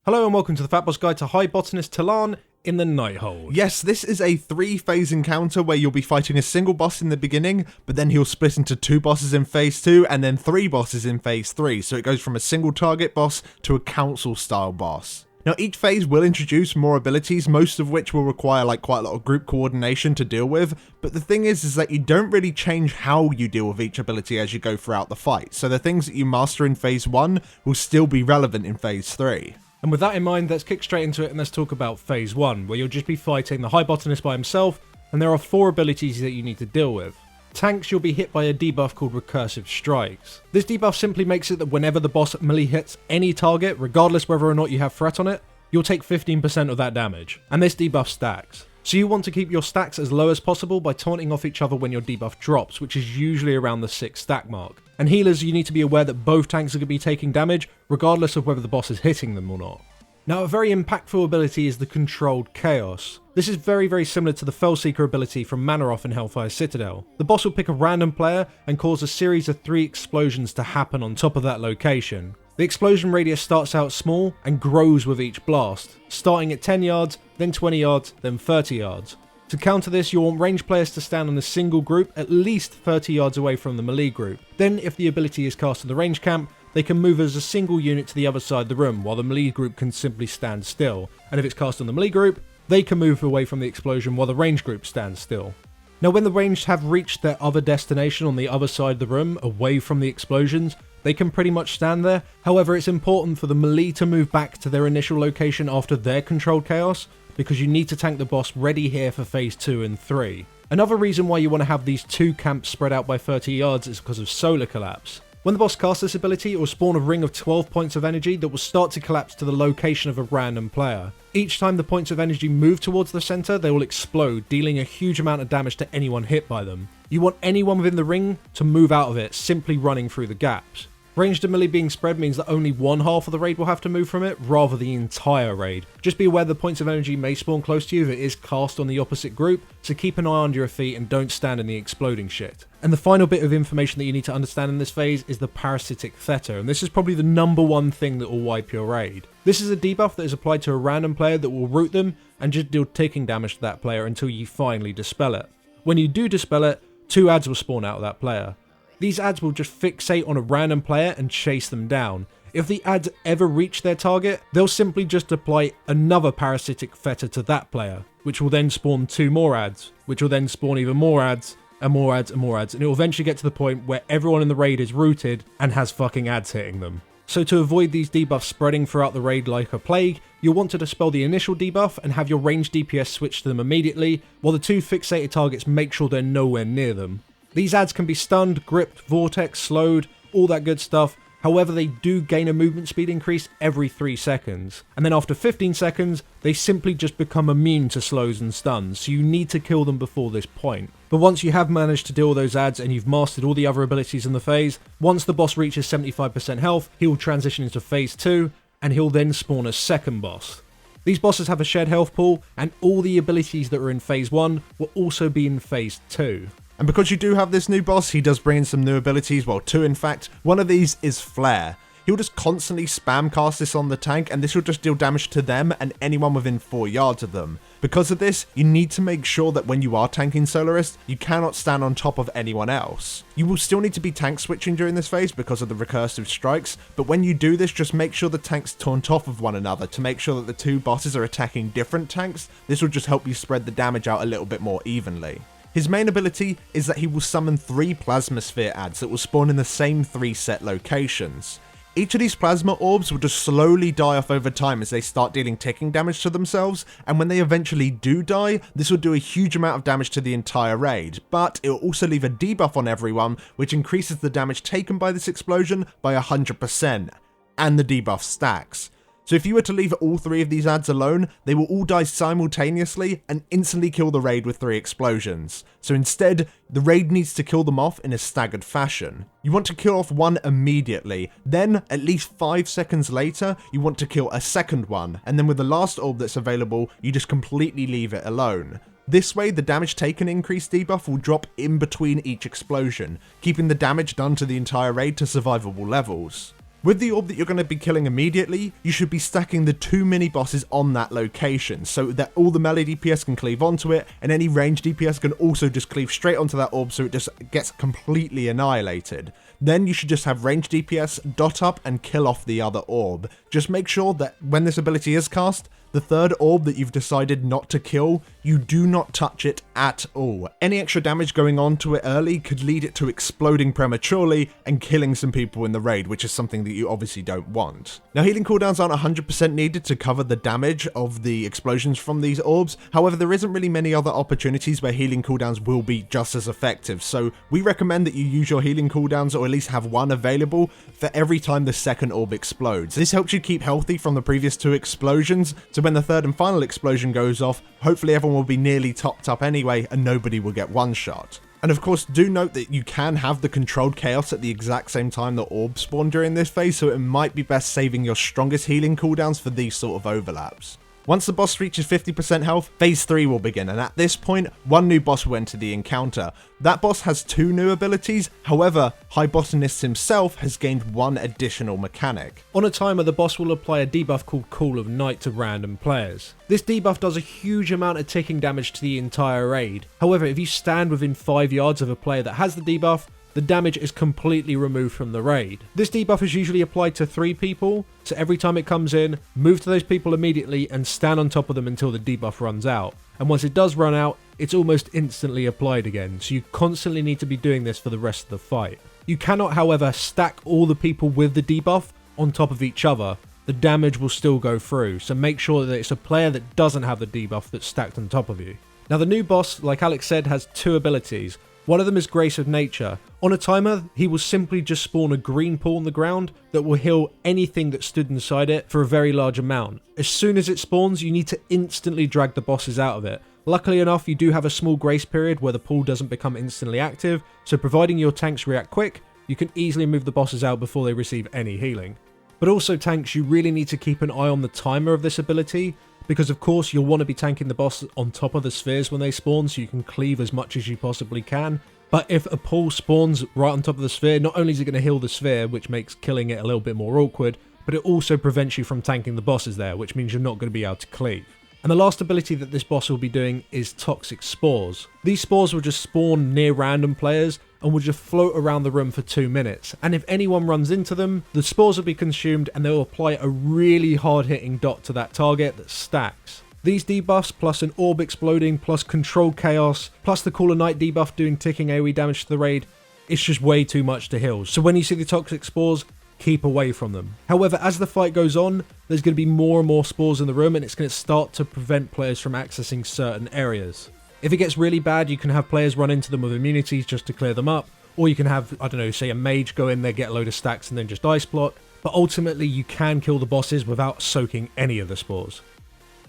Hello and welcome to the FatBoss Guide to High Botanist Tel'arn in the Nighthold. Yes, this is a 3-phase encounter where you'll be fighting a single boss in the beginning, but then he'll split into 2 bosses in phase 2 and then 3 bosses in phase 3, so it goes from a single target boss to a council style boss. Now each phase will introduce more abilities, most of which will require quite a lot of group coordination to deal with, but the thing is that you don't really change how you deal with each ability as you go throughout the fight, so the things that you master in phase 1 will still be relevant in phase 3. And with that in mind, let's kick straight into it and let's talk about phase 1, where you'll just be fighting the High Botanist by himself, and there are 4 abilities that you need to deal with. Tanks, you'll be hit by a debuff called Recursive Strikes. This debuff simply makes it that whenever the boss melee hits any target, regardless whether or not you have threat on it, you'll take 15% of that damage, and this debuff stacks. So you want to keep your stacks as low as possible by taunting off each other when your debuff drops, which is usually around the 6 stack mark. And healers, you need to be aware that both tanks are going to be taking damage, regardless of whether the boss is hitting them or not. Now, a very impactful ability is the Controlled Chaos. This is very similar to the Fellseeker ability from Manaroth in Hellfire Citadel. The boss will pick a random player and cause a series of 3 explosions to happen on top of that location. The explosion radius starts out small and grows with each blast, starting at 10 yards, then 20 yards, then 30 yards. To counter this, you'll want ranged players to stand in a single group at least 30 yards away from the melee group. Then, if the ability is cast in the range camp, they can move as a single unit to the other side of the room, while the melee group can simply stand still. And if it's cast on the melee group, they can move away from the explosion while the range group stands still. Now, when the ranged have reached their other destination on the other side of the room, away from the explosions, they can pretty much stand there. However, it's important for the melee to move back to their initial location after their controlled chaos, because you need to tank the boss ready here for phase 2 and 3. Another reason why you want to have these 2 camps spread out by 30 yards is because of solar collapse. When the boss casts this ability, it will spawn a ring of 12 points of energy that will start to collapse to the location of a random player. Each time the points of energy move towards the center, they will explode, dealing a huge amount of damage to anyone hit by them. You want anyone within the ring to move out of it, simply running through the gaps. Ranged and melee being spread means that only one half of the raid will have to move from it, rather the entire raid. Just be aware the points of energy may spawn close to you if it is cast on the opposite group, so keep an eye under your feet and don't stand in the exploding shit. And the final bit of information that you need to understand in this phase is the Parasitic Seto, and this is probably the #1 thing that will wipe your raid. This is a debuff that is applied to a random player that will root them and just deal ticking damage to that player until you finally dispel it. When you do dispel it, 2 adds will spawn out of that player. These adds will just fixate on a random player and chase them down. If the adds ever reach their target, they'll simply just apply another Parasitic Seto to that player, which will then spawn 2 more adds, which will then spawn even more adds, and more adds and more adds, and it will eventually get to the point where everyone in the raid is rooted and has fucking adds hitting them. So to avoid these debuffs spreading throughout the raid like a plague, you'll want to dispel the initial debuff and have your ranged DPS switch to them immediately, while the 2 fixated targets make sure they're nowhere near them. These adds can be stunned, gripped, vortex, slowed, all that good stuff. However, they do gain a movement speed increase every 3 seconds. And then after 15 seconds, they simply just become immune to slows and stuns, so you need to kill them before this point. But once you have managed to deal with those adds and you've mastered all the other abilities in the phase, once the boss reaches 75% health, he will transition into phase 2, and he'll then spawn a second boss. These bosses have a shared health pool, and all the abilities that were in phase 1 will also be in phase 2. And because you do have this new boss, he does bring in some new abilities, well 2 in fact. One of these is Flare. He'll just constantly spam cast this on the tank, and this will just deal damage to them and anyone within 4 yards of them. Because of this, you need to make sure that when you are tanking Soloist, you cannot stand on top of anyone else. You will still need to be tank switching during this phase because of the recursive strikes, but when you do this, just make sure the tanks taunt off of one another to make sure that the 2 bosses are attacking different tanks. This will just help you spread the damage out a little bit more evenly. His main ability is that he will summon 3 Plasma Sphere adds that will spawn in the same 3 set locations. Each of these plasma orbs will just slowly die off over time as they start dealing ticking damage to themselves, and when they eventually do die, this will do a huge amount of damage to the entire raid, but it will also leave a debuff on everyone, which increases the damage taken by this explosion by 100%, and the debuff stacks. So if you were to leave all 3 of these adds alone, they will all die simultaneously and instantly kill the raid with 3 explosions. So instead, the raid needs to kill them off in a staggered fashion. You want to kill off one immediately, then at least 5 seconds later, you want to kill a second one, and then with the last orb that's available, you just completely leave it alone. This way, the damage taken increase debuff will drop in between each explosion, keeping the damage done to the entire raid to survivable levels. With the orb that you're going to be killing immediately, you should be stacking the 2 mini-bosses on that location, so that all the melee DPS can cleave onto it, and any ranged DPS can also just cleave straight onto that orb so it just gets completely annihilated. Then you should just have ranged DPS dot up and kill off the other orb. Just make sure that when this ability is cast, the third orb that you've decided not to kill, you do not touch it at all. Any extra damage going on to it early could lead it to exploding prematurely and killing some people in the raid, which is something that you obviously don't want. Now, healing cooldowns aren't 100% needed to cover the damage of the explosions from these orbs. However, there isn't really many other opportunities where healing cooldowns will be just as effective, so we recommend that you use your healing cooldowns, or at least have one available for every time the second orb explodes. This helps you keep healthy from the previous 2 explosions, so when the third and final explosion goes off, hopefully everyone will be nearly topped up anyway and nobody will get one shot. And of course, do note that you can have the controlled chaos at the exact same time the orbs spawn during this phase, so it might be best saving your strongest healing cooldowns for these sort of overlaps. Once the boss reaches 50% health, phase 3 will begin, and at this point, one new boss will enter the encounter. That boss has 2 new abilities, however, Botanist himself has gained 1 additional mechanic. On a timer, the boss will apply a debuff called Cool of Night to random players. This debuff does a huge amount of ticking damage to the entire raid. However, if you stand within 5 yards of a player that has the debuff, the damage is completely removed from the raid. This debuff is usually applied to 3 people, so every time it comes in, move to those people immediately and stand on top of them until the debuff runs out. And once it does run out, it's almost instantly applied again, so you constantly need to be doing this for the rest of the fight. You cannot, however, stack all the people with the debuff on top of each other. The damage will still go through, so make sure that it's a player that doesn't have the debuff that's stacked on top of you. Now, the new boss, like Alex said, has 2 abilities. One of them is Grace of Nature. On a timer, he will simply just spawn a green pool on the ground that will heal anything that stood inside it for a very large amount. As soon as it spawns, you need to instantly drag the bosses out of it. Luckily enough, you do have a small grace period where the pool doesn't become instantly active, so providing your tanks react quick, you can easily move the bosses out before they receive any healing. But also tanks, you really need to keep an eye on the timer of this ability, because of course you'll want to be tanking the boss on top of the spheres when they spawn so you can cleave as much as you possibly can. But if a pool spawns right on top of the sphere, not only is it going to heal the sphere, which makes killing it a little bit more awkward, but it also prevents you from tanking the bosses there, which means you're not going to be able to cleave. And the last ability that this boss will be doing is Toxic Spores. These spores will just spawn near random players and will just float around the room for 2 minutes. And if anyone runs into them, the spores will be consumed and they will apply a really hard-hitting dot to that target that stacks. These debuffs, plus an orb exploding, plus controlled chaos, plus the Call of Night debuff doing ticking AoE damage to the raid, it's just way too much to heal. So when you see the Toxic Spores, keep away from them. However, as the fight goes on, there's going to be more and more spores in the room and it's going to start to prevent players from accessing certain areas. If it gets really bad, you can have players run into them with immunities just to clear them up, or you can have, I don't know, say a mage go in there, get a load of stacks and then just ice block, but ultimately you can kill the bosses without soaking any of the spores.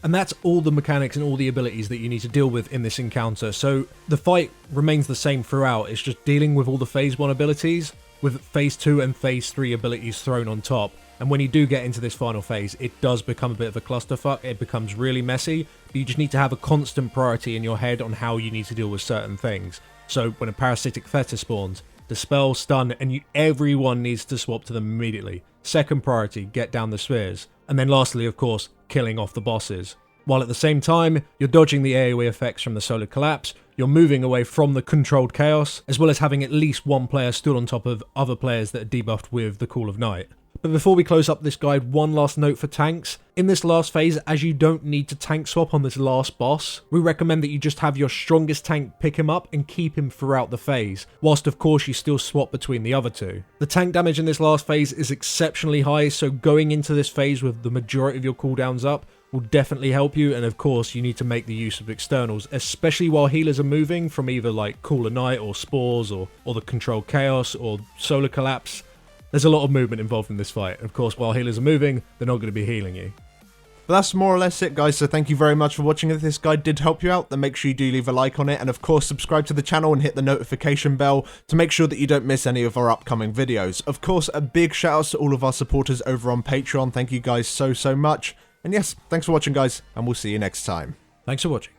And that's all the mechanics and all the abilities that you need to deal with in this encounter, so the fight remains the same throughout. It's just dealing with all the phase 1 abilities, with phase 2 and phase 3 abilities thrown on top. And when you do get into this final phase, it does become a bit of a clusterfuck, it becomes really messy, but you just need to have a constant priority in your head on how you need to deal with certain things. So when a Parasitic Seto spawns, dispel, stun, and everyone needs to swap to them immediately. Second priority, get down the spheres. And then lastly, of course, killing off the bosses. While at the same time, you're dodging the AoE effects from the solar collapse, you're moving away from the controlled chaos, as well as having at least one player stood on top of other players that are debuffed with the Call of Night. But before we close up this guide, one last note for tanks. In this last phase, as you don't need to tank swap on this last boss, we recommend that you just have your strongest tank pick him up and keep him throughout the phase, whilst of course you still swap between the other two. The tank damage in this last phase is exceptionally high, so going into this phase with the majority of your cooldowns up will definitely help you, and of course you need to make the use of externals, especially while healers are moving from either like Call of Night or Spores or the Controlled Chaos or Solar Collapse. There's a lot of movement involved in this fight. Of course, while healers are moving, they're not going to be healing you. But that's more or less it, guys, so thank you very much for watching. If this guide did help you out, then make sure you do leave a like on it, and of course subscribe to the channel and hit the notification bell to make sure that you don't miss any of our upcoming videos. Of course, a big shout out to all of our supporters over on Patreon. Thank you guys so much. And yes, thanks for watching, guys, and we'll see you next time. Thanks for watching.